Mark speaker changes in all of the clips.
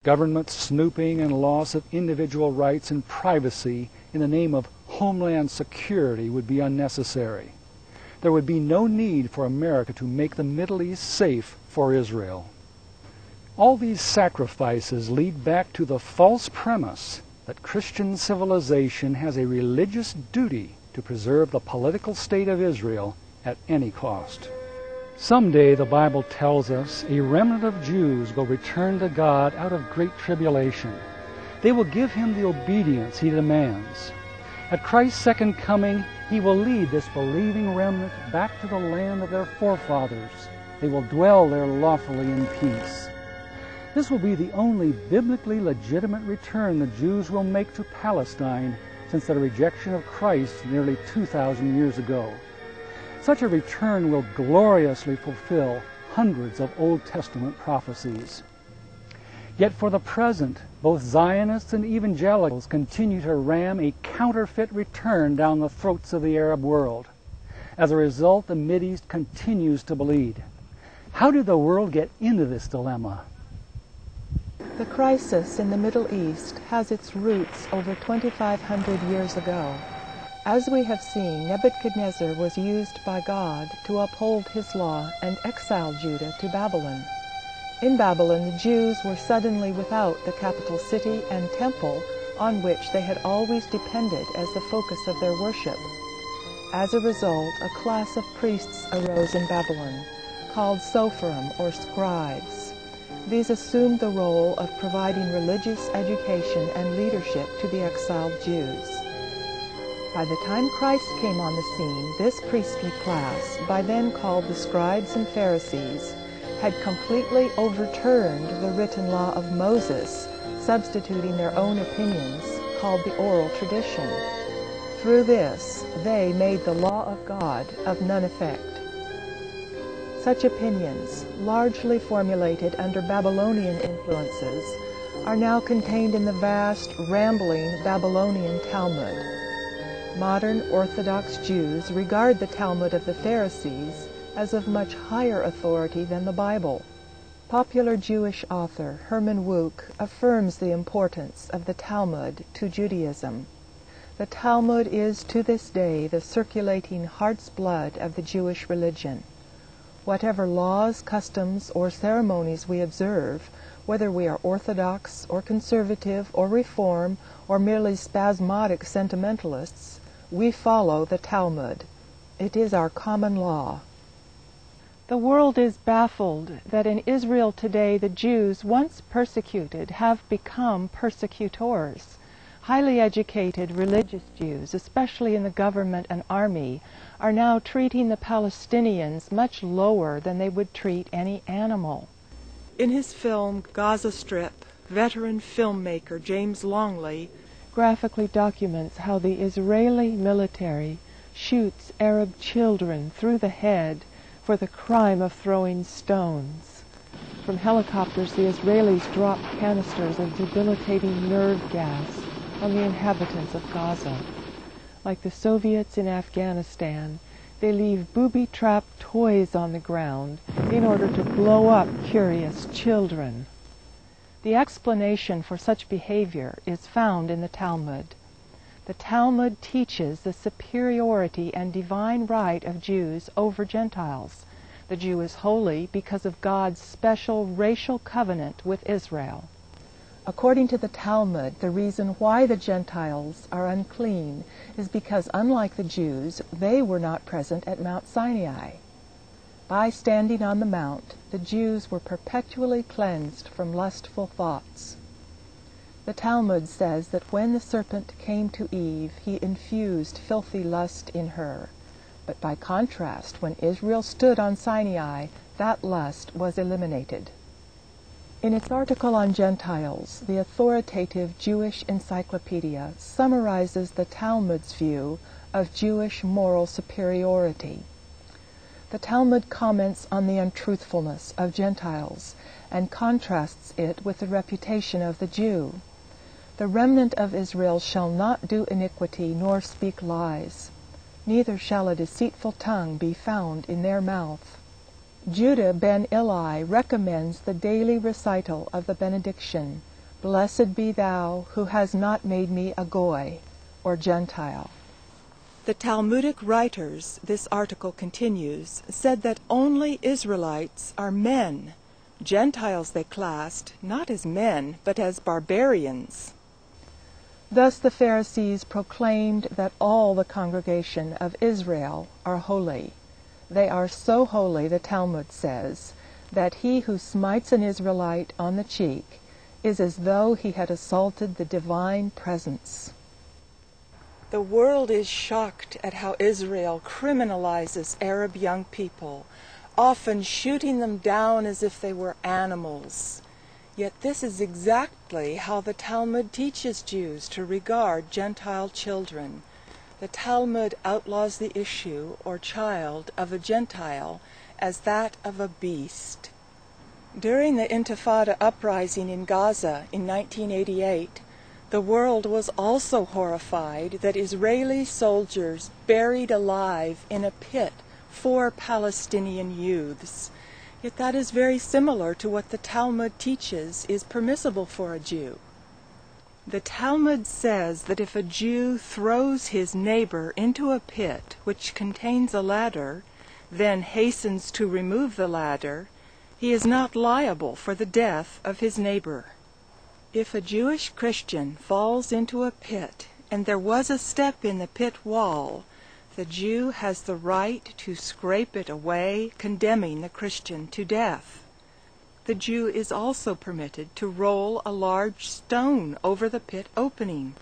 Speaker 1: Government snooping and loss of individual rights and privacy in the name of homeland security would be unnecessary. There would be no need for America to make the Middle East safe for Israel. All these sacrifices lead back to the false premise that Christian civilization has a religious duty to preserve the political state of Israel at any cost. Someday, the Bible tells us, a remnant of Jews will return to God out of great tribulation. They will give Him the obedience He demands. At Christ's second coming, He will lead this believing remnant back to the land of their forefathers. They will dwell there lawfully in peace. This will be the only biblically legitimate return the Jews will make to Palestine since their rejection of Christ nearly 2,000 years ago. Such a return will gloriously fulfill hundreds of Old Testament prophecies. Yet for the present, both Zionists and evangelicals continue to ram a counterfeit return down the throats of the Arab world. As a result, the Mideast continues to bleed. How did the world get into this dilemma?
Speaker 2: The crisis in the Middle East has its roots over 2,500 years ago. As we have seen, Nebuchadnezzar was used by God to uphold His law and exile Judah to Babylon. In Babylon, the Jews were suddenly without the capital city and temple on which they had always depended as the focus of their worship. As a result, a class of priests arose in Babylon, called Sopharim or scribes. These assumed the role of providing religious education and leadership to the exiled Jews. By the time Christ came on the scene, this priestly class, by then called the scribes and Pharisees, had completely overturned the written law of Moses, substituting their own opinions, called the oral tradition. Through this, they made the law of God of none effect. Such opinions, largely formulated under Babylonian influences, are now contained in the vast, rambling Babylonian Talmud. Modern Orthodox Jews regard the Talmud of the Pharisees as of much higher authority than the Bible. Popular Jewish author Herman Wouk affirms the importance of the Talmud to Judaism. The Talmud is to this day the circulating heart's blood of the Jewish religion. Whatever laws, customs, or ceremonies we observe, whether we are Orthodox or conservative or Reform or merely spasmodic sentimentalists, we follow the Talmud. It is our common law. The world is baffled that in Israel today the Jews, once persecuted, have become persecutors. Highly educated religious Jews, especially in the government and army, are now treating the Palestinians much lower than they would treat any animal. In his film Gaza Strip, veteran filmmaker James Longley graphically documents how the Israeli military shoots Arab children through the head for the crime of throwing stones. From helicopters, the Israelis drop canisters of debilitating nerve gas on the inhabitants of Gaza. Like the Soviets in Afghanistan, they leave booby-trapped toys on the ground in order to blow up curious children. The explanation for such behavior is found in the Talmud. The Talmud teaches the superiority and divine right of Jews over Gentiles. The Jew is holy because of God's special racial covenant with Israel. According to the Talmud, the reason why the Gentiles are unclean is because, unlike the Jews, they were not present at Mount Sinai. By standing on the mount, the Jews were perpetually cleansed from lustful thoughts. The Talmud says that when the serpent came to Eve, he infused filthy lust in her. But by contrast, when Israel stood on Sinai, that lust was eliminated. In its article on Gentiles, the authoritative Jewish encyclopedia summarizes the Talmud's view of Jewish moral superiority. The Talmud comments on the untruthfulness of Gentiles and contrasts it with the reputation of the Jew. The remnant of Israel shall not do iniquity nor speak lies, neither shall a deceitful tongue be found in their mouth. Judah ben Eli recommends the daily recital of the benediction, Blessed be thou who has not made me a goy, or Gentile. The Talmudic writers, this article continues, said that only Israelites are men. Gentiles they classed, not as men, but as barbarians. Thus the Pharisees proclaimed that all the congregation of Israel are holy. They are so holy, the Talmud says, that he who smites an Israelite on the cheek is as though he had assaulted the divine presence. The world is shocked at how Israel criminalizes Arab young people, often shooting them down as if they were animals. Yet this is exactly how the Talmud teaches Jews to regard Gentile children. The Talmud outlaws the issue, or child, of a Gentile as that of a beast. During the Intifada uprising in Gaza in 1988, the world was also horrified that Israeli soldiers buried alive in a pit 4 Palestinian youths. Yet that is very similar to what the Talmud teaches is permissible for a Jew. The Talmud says that if a Jew throws his neighbor into a pit which contains a ladder, then hastens to remove the ladder, he is not liable for the death of his neighbor. If a Jewish Christian falls into a pit and there was a step in the pit wall, the Jew has the right to scrape it away, condemning the Christian to death. The Jew is also permitted to roll a large stone over the pit opening,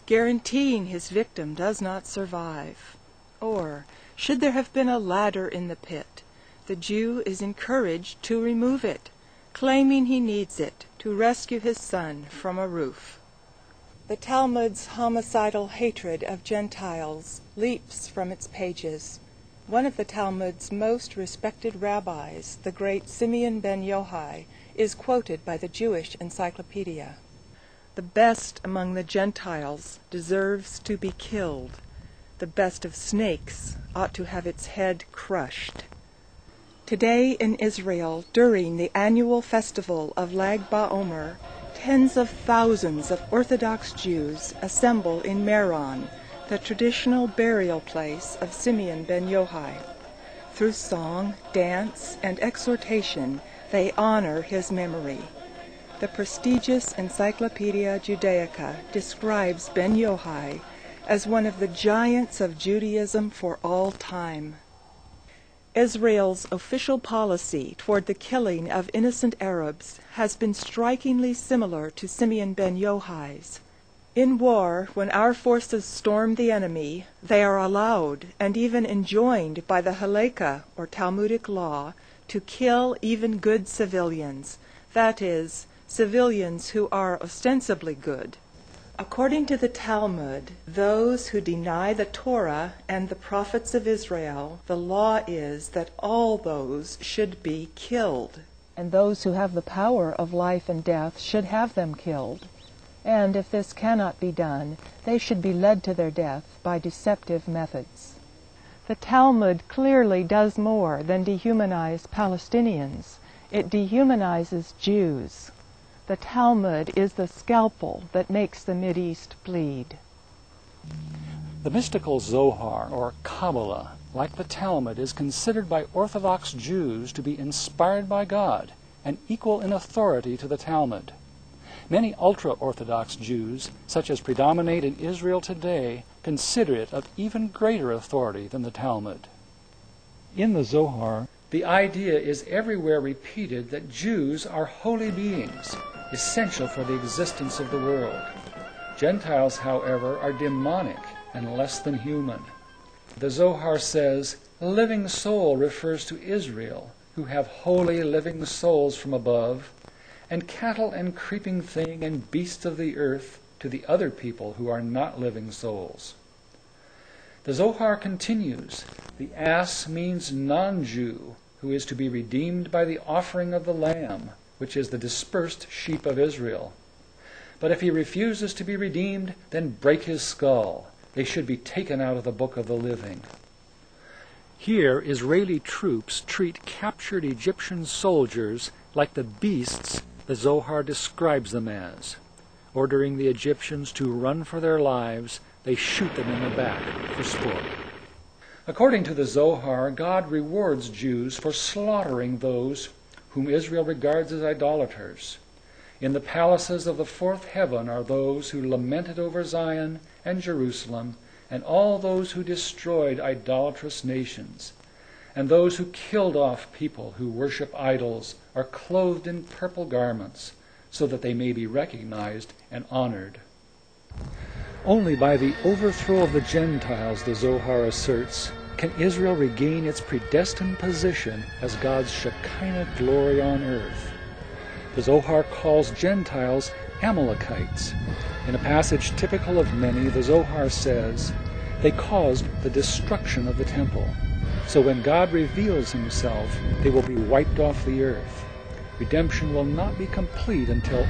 Speaker 2: guaranteeing his victim does not survive. Or, should there have been a ladder in the pit, the Jew is encouraged to remove it, claiming he needs it to rescue his son from a roof. The Talmud's homicidal hatred of Gentiles leaps from its pages. One of the Talmud's most respected rabbis, the great Simeon ben Yochai, is quoted by the Jewish Encyclopedia. The best among the Gentiles deserves to be killed. The best of snakes ought to have its head crushed. Today in Israel, during the annual festival of Lag BaOmer, tens of thousands of Orthodox Jews assemble in Meron, the traditional burial place of Simeon ben Yochai. Through song, dance, and exhortation, they honor his memory. The prestigious Encyclopedia Judaica describes ben Yochai as one of the giants of Judaism for all time. Israel's official policy toward the killing of innocent Arabs has been strikingly similar to Simeon ben Yochai's. In war, when our forces storm the enemy, they are allowed and even enjoined by the Halakha, or Talmudic law, to kill even good civilians, that is, civilians who are ostensibly good. According to the Talmud, those who deny the Torah and the prophets of Israel, the law is that all those should be killed. And those who have the power of life and death should have them killed. And if this cannot be done, they should be led to their death by deceptive methods. The Talmud clearly does more than dehumanize Palestinians. It dehumanizes Jews. The Talmud is the scalpel that makes the Mideast bleed.
Speaker 1: The mystical Zohar, or Kabbalah, like the Talmud, is considered by Orthodox Jews to be inspired by God and equal in authority to the Talmud. Many ultra-Orthodox Jews, such as predominate in Israel today, consider it of even greater authority than the Talmud. In the Zohar, the idea is everywhere repeated that Jews are holy beings, essential for the existence of the world. Gentiles, however, are demonic and less than human. The Zohar says, living soul refers to Israel, who have holy living souls from above, and cattle and creeping thing and beasts of the earth to the other people who are not living souls. The Zohar continues, the ass means non-Jew, who is to be redeemed by the offering of the lamb, which is the dispersed sheep of Israel. But if he refuses to be redeemed, then break his skull. They should be taken out of the book of the living. Here, Israeli troops treat captured Egyptian soldiers like the beasts the Zohar describes them as. Ordering the Egyptians to run for their lives, they shoot them in the back for sport. According to the Zohar, God rewards Jews for slaughtering those whom Israel regards as idolaters. In the palaces of the fourth heaven are those who lamented over Zion and Jerusalem, and all those who destroyed idolatrous nations. And those who killed off people who worship idols are clothed in purple garments, so that they may be recognized and honored. Only by the overthrow of the Gentiles, the Zohar asserts, can Israel regain its predestined position as God's Shekinah glory on earth. The Zohar calls Gentiles Amalekites. In a passage typical of many, the Zohar says, "They caused the destruction of the temple. So when God reveals himself, they will be wiped off the earth. Redemption will not be complete until